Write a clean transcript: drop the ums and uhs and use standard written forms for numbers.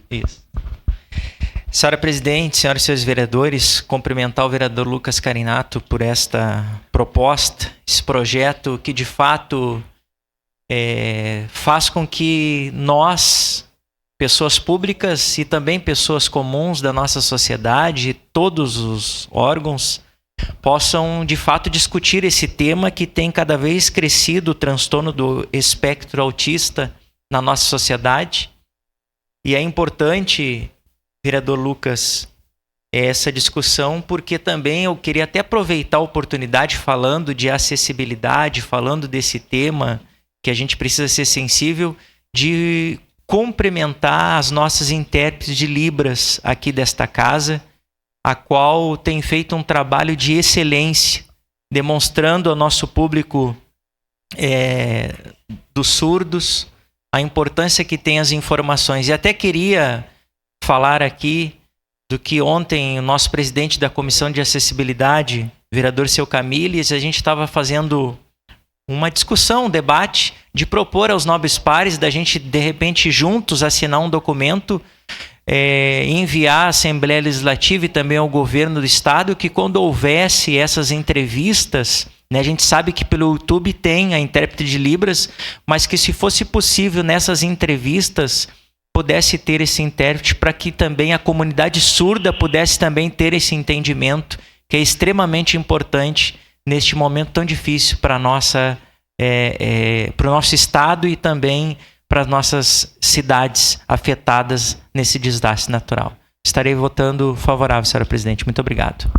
Isso. Senhora Presidente, senhoras e senhores vereadores, cumprimentar o vereador Lucas Carinato por esta proposta, esse projeto que de fato faz com que nós, pessoas públicas e também pessoas comuns da nossa sociedade, todos os órgãos, possam de fato discutir esse tema que tem cada vez crescido, o transtorno do espectro autista na nossa sociedade. E é importante, vereador Lucas, essa discussão, porque também eu queria até aproveitar a oportunidade falando de acessibilidade, falando desse tema que a gente precisa ser sensível, de cumprimentar as nossas intérpretes de Libras aqui desta casa, a qual tem feito um trabalho de excelência, demonstrando ao nosso público dos surdos a importância que tem as informações. E até queria falar aqui do que ontem o nosso presidente da Comissão de Acessibilidade, vereador Seu Camilles, a gente estava fazendo uma discussão, um debate, de propor aos nobres pares da gente, de repente, juntos assinar um documento, enviar à Assembleia Legislativa e também ao governo do Estado, que quando houvesse essas entrevistas, né, a gente sabe que pelo YouTube tem a intérprete de Libras, mas que se fosse possível nessas entrevistas pudesse ter esse intérprete para que também a comunidade surda pudesse também ter esse entendimento, que é extremamente importante neste momento tão difícil para o nosso Estado e também para as nossas cidades afetadas nesse desastre natural. Estarei votando favorável, senhora Presidente. Muito obrigado.